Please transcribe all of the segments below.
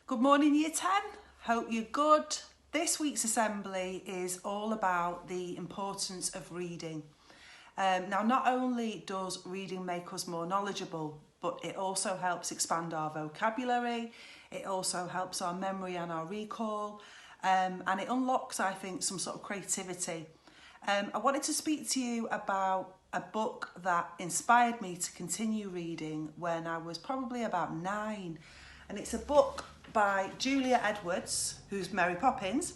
Good morning, Year 10. Hope you're good. This week's assembly is all about the importance of reading. Now, not only does reading make us more knowledgeable, but it also helps expand our vocabulary. It also helps our memory and our recall. And it unlocks, I think, some sort of creativity. I wanted to speak to you about a book that inspired me to continue reading when I was probably about 9. And it's a book by Julia Edwards, who's Mary Poppins,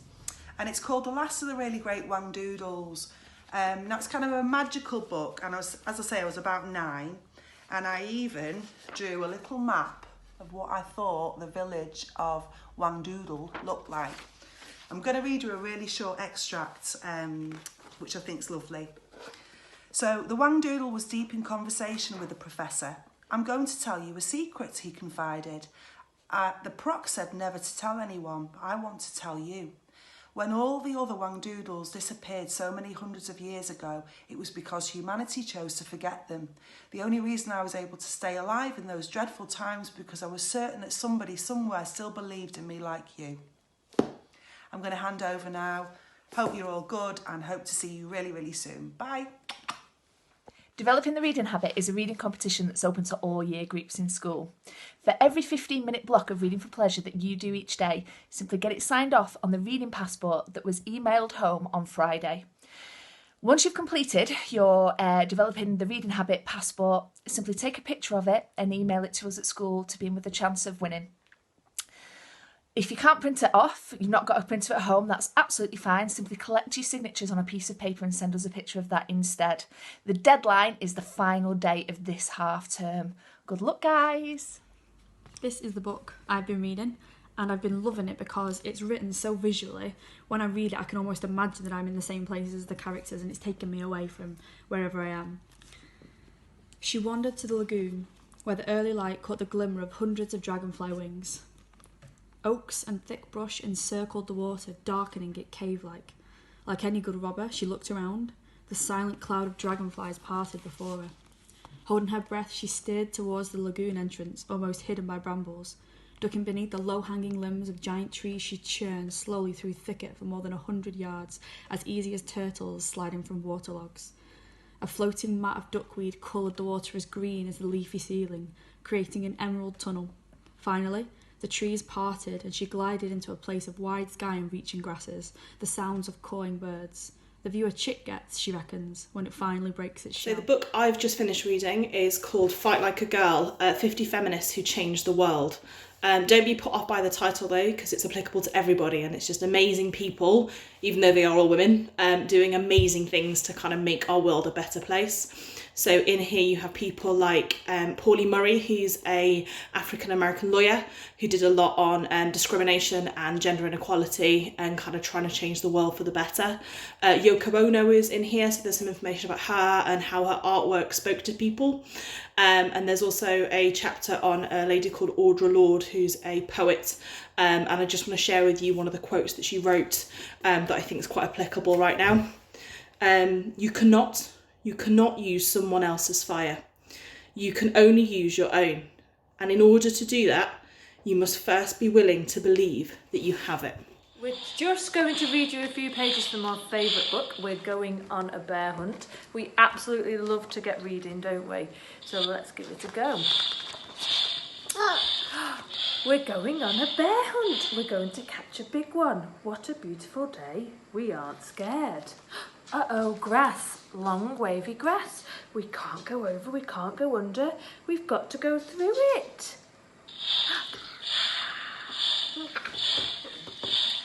and it's called The Last of the Really Great Whangdoodles. Now it's kind of a magical book, and as I say, I was about 9, and I even drew a little map of what I thought the village of Whangdoodle looked like. I'm going to read you a really short extract, which I think is lovely. So, the Whangdoodle was deep in conversation with the professor. "I'm going to tell you a secret," he confided. The Proc said never to tell anyone, but I want to tell you. When all the other Whangdoodles disappeared so many hundreds of years ago, it was because humanity chose to forget them. The only reason I was able to stay alive in those dreadful times because I was certain that somebody somewhere still believed in me like you. I'm going to hand over now. Hope you're all good and hope to see you really, really soon. Bye. Developing the Reading Habit is a reading competition that's open to all year groups in school. For every 15-minute block of reading for pleasure that you do each day, simply get it signed off on the reading passport that was emailed home on Friday. Once you've completed your Developing the Reading Habit passport, simply take a picture of it and email it to us at school to be in with a chance of winning. If you can't print it off, you've not got a printer at home, that's absolutely fine. Simply collect your signatures on a piece of paper and send us a picture of that instead. The deadline is the final day of this half term. Good luck, guys. This is the book I've been reading, and I've been loving it because it's written so visually. When I read it, I can almost imagine that I'm in the same place as the characters, and it's taken me away from wherever I am. She wandered to the lagoon, where the early light caught the glimmer of hundreds of dragonfly wings. Oaks and thick brush encircled the water, darkening it cave-like. Like any good robber, she looked around. The silent cloud of dragonflies parted before her. Holding her breath, she steered towards the lagoon entrance, almost hidden by brambles. Ducking beneath the low-hanging limbs of giant trees, she churned slowly through thicket for more than 100 yards, as easy as turtles sliding from waterlogs. A floating mat of duckweed coloured the water as green as the leafy ceiling, creating an emerald tunnel. Finally, the trees parted and she glided into a place of wide sky and reaching grasses, the sounds of cawing birds. The view a chick gets, she reckons, when it finally breaks its shell. So the book I've just finished reading is called Fight Like a Girl, 50 Feminists Who Changed the World. Don't be put off by the title though, because it's applicable to everybody, and it's just amazing people, even though they are all women, doing amazing things to kind of make our world a better place. So in here you have people like Pauli Murray, who's a African-American lawyer who did a lot on discrimination and gender inequality and kind of trying to change the world for the better. Yoko Ono is in here, so there's some information about her and how her artwork spoke to people. And there's also a chapter on a lady called Audre Lorde, who's a poet. And I just want to share with you one of the quotes that she wrote that I think is quite applicable right now. You cannot use someone else's fire. You can only use your own. And in order to do that, you must first be willing to believe that you have it. We're just going to read you a few pages from our favourite book. We're going on a bear hunt. We absolutely love to get reading, don't we? So let's give it a go. We're going on a bear hunt. We're going to catch a big one. What a beautiful day. We aren't scared. Uh-oh, grass. Long wavy grass. We can't go over, we can't go under. We've got to go through it.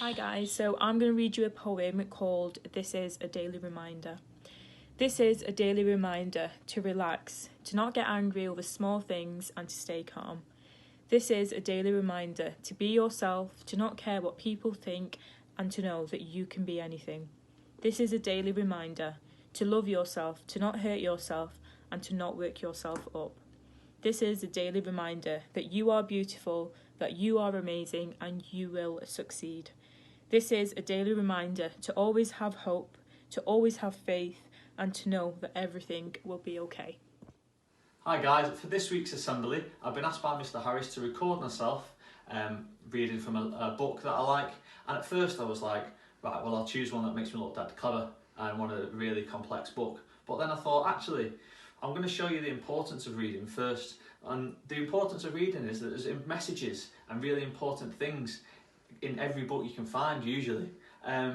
Hi guys, so I'm going to read you a poem called This is a Daily Reminder. This is a daily reminder to relax, to not get angry over small things and to stay calm. This is a daily reminder to be yourself, to not care what people think and to know that you can be anything. This is a daily reminder to love yourself, to not hurt yourself and to not work yourself up. This is a daily reminder that you are beautiful, that you are amazing and you will succeed. This is a daily reminder to always have hope, to always have faith and to know that everything will be okay. Hi guys, for this week's assembly I've been asked by Mr Harris to record myself reading from a book that I like. And at first I was like, right, well, I'll choose one that makes me look that clever and want a really complex book. But then I thought, actually, I'm going to show you the importance of reading first. And the importance of reading is that there's messages and really important things in every book you can find, usually.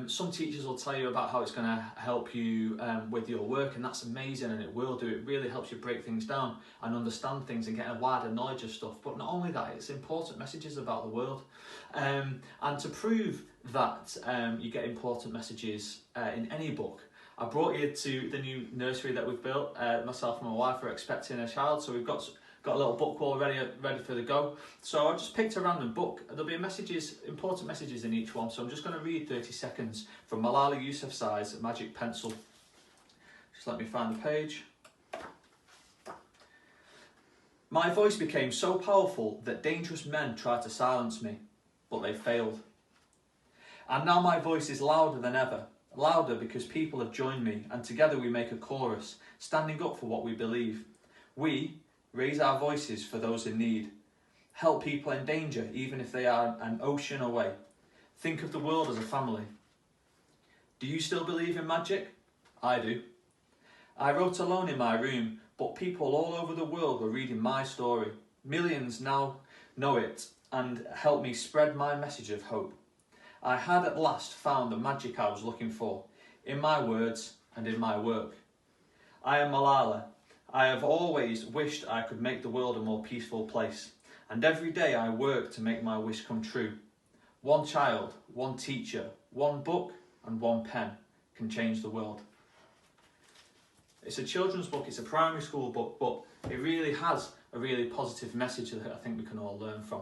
Some teachers will tell you about how it's going to help you with your work, and that's amazing, and it will do. It really helps you break things down and understand things and get a wider knowledge of stuff. But not only that, it's important messages about the world. And to prove that you get important messages in any book, I brought you to the new nursery that we've built. Myself and my wife are expecting a child, so we've got a little book wall ready for the go. So I just picked a random book. There'll be important messages in each one. So I'm just going to read 30 seconds from Malala Yousafzai's Magic Pencil. Just let me find the page. My voice became so powerful that dangerous men tried to silence me, but they failed. And now my voice is louder than ever. Louder because people have joined me, and together we make a chorus, standing up for what we believe. We raise our voices for those in need. Help people in danger, even if they are an ocean away. Think of the world as a family. Do you still believe in magic? I do. I wrote alone in my room, but people all over the world were reading my story. Millions now know it and help me spread my message of hope. I had at last found the magic I was looking for, in my words and in my work. I am Malala. I have always wished I could make the world a more peaceful place, and every day I work to make my wish come true. One child, one teacher, one book and one pen can change the world. It's a children's book, it's a primary school book, but it really has a really positive message that I think we can all learn from.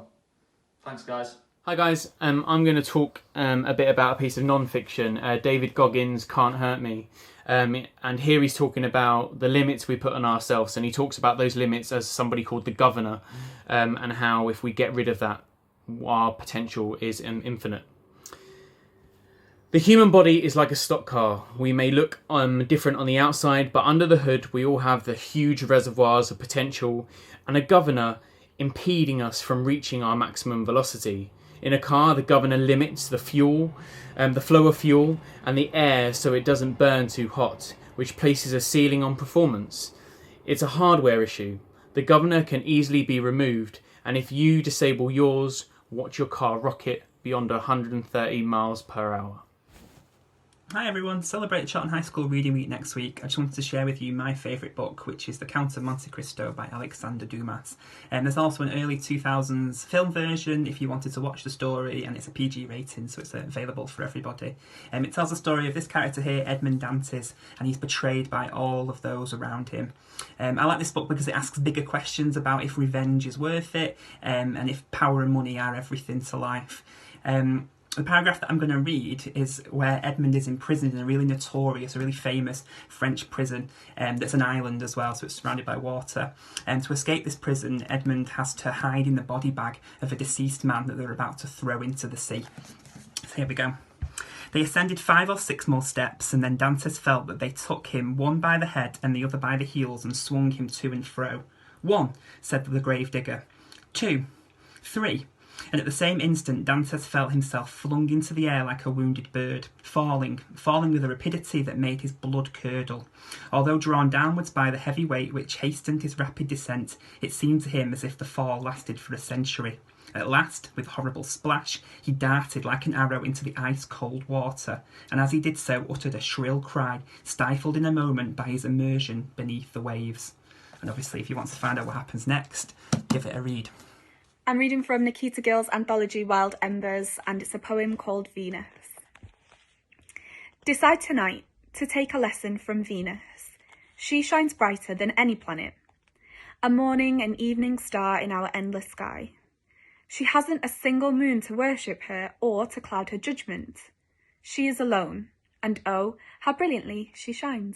Thanks, guys. Hi guys, I'm going to talk a bit about a piece of non-fiction, David Goggins' Can't Hurt Me. And here he's talking about the limits we put on ourselves, and he talks about those limits as somebody called the governor, and how if we get rid of that, our potential is infinite. The human body is like a stock car. We may look different on the outside, but under the hood we all have the huge reservoirs of potential and a governor impeding us from reaching our maximum velocity. In a car, the governor limits the fuel, the flow of fuel and the air so it doesn't burn too hot, which places a ceiling on performance. It's a hardware issue. The governor can easily be removed, and if you disable yours, watch your car rocket beyond 130 miles per hour. Hi everyone, celebrate Charlton High School Reading Week next week. I just wanted to share with you my favourite book, which is The Count of Monte Cristo by Alexander Dumas. And there's also an early 2000s film version if you wanted to watch the story, and it's a PG rating, so it's available for everybody. It tells the story of this character here, Edmond Dantes, and he's betrayed by all of those around him. I like this book because it asks bigger questions about if revenge is worth it, and if power and money are everything to life. The paragraph that I'm going to read is where Edmond is imprisoned in a really notorious, a really famous French prison that's an island as well, so it's surrounded by water. And to escape this prison, Edmond has to hide in the body bag of a deceased man that they're about to throw into the sea. So here we go. They ascended 5 or 6 more steps, and then Dantes felt that they took him one by the head and the other by the heels and swung him to and fro. 1, said the gravedigger. 2, 3... And at the same instant, Dantes felt himself flung into the air like a wounded bird, falling with a rapidity that made his blood curdle. Although drawn downwards by the heavy weight which hastened his rapid descent, it seemed to him as if the fall lasted for a century. At last, with horrible splash, he darted like an arrow into the ice-cold water, and as he did so uttered a shrill cry, stifled in a moment by his immersion beneath the waves. And obviously, if you want to find out what happens next, give it a read. I'm reading from Nikita Gill's anthology Wild Embers, and it's a poem called Venus. Decide tonight to take a lesson from Venus. She shines brighter than any planet, a morning and evening star in our endless sky. She hasn't a single moon to worship her or to cloud her judgment. She is alone, and oh, how brilliantly she shines.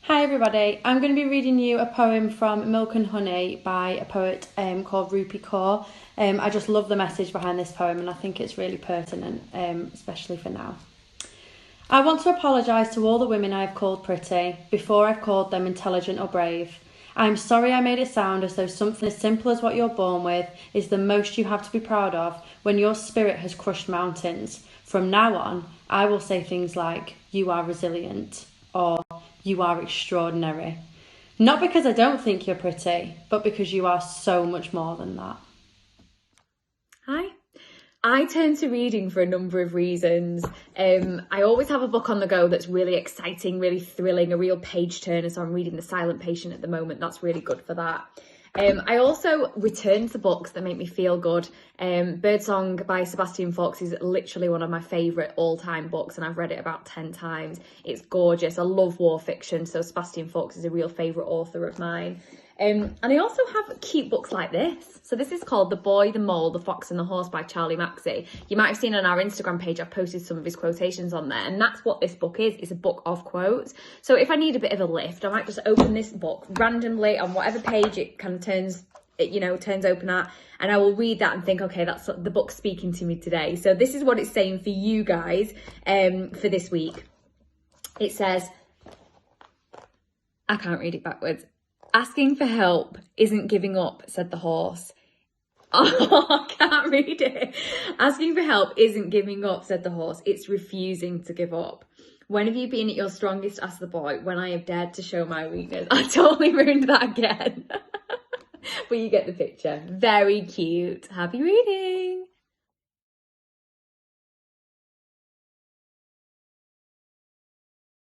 Hi everybody, I'm going to be reading you a poem from Milk and Honey by a poet called Rupi Kaur. I just love the message behind this poem, and I think it's really pertinent, especially for now. I want to apologise to all the women I have called pretty before I've called them intelligent or brave. I'm sorry I made it sound as though something as simple as what you're born with is the most you have to be proud of when your spirit has crushed mountains. From now on, I will say things like, you are resilient, or you are extraordinary. Not because I don't think you're pretty, but because you are so much more than that. Hi. I turn to reading for a number of reasons. I always have a book on the go that's really exciting, really thrilling, a real page turner. So I'm reading The Silent Patient at the moment. That's really good for that. I also return to books that make me feel good. Birdsong by Sebastian Faulks is literally one of my favourite all-time books, and I've read it about 10 times. It's gorgeous. I love war fiction, so Sebastian Faulks is a real favourite author of mine. And I also have cute books like this. So this is called The Boy, the Mole, the Fox and the Horse by Charlie Maxey. You might have seen on our Instagram page, I've posted some of his quotations on there. And that's what this book is. It's a book of quotes. So if I need a bit of a lift, I might just open this book randomly on whatever page it kind of turns open at. And I will read that and think, okay, that's the book speaking to me today. So this is what it's saying for you guys for this week. It says, I can't read it backwards. Asking for help isn't giving up, said the horse. Oh, I can't read it. Asking for help isn't giving up, said the horse. It's refusing to give up. When have you been at your strongest, asked the boy, when I have dared to show my weakness? I totally ruined that again. But you get the picture. Very cute. Happy reading.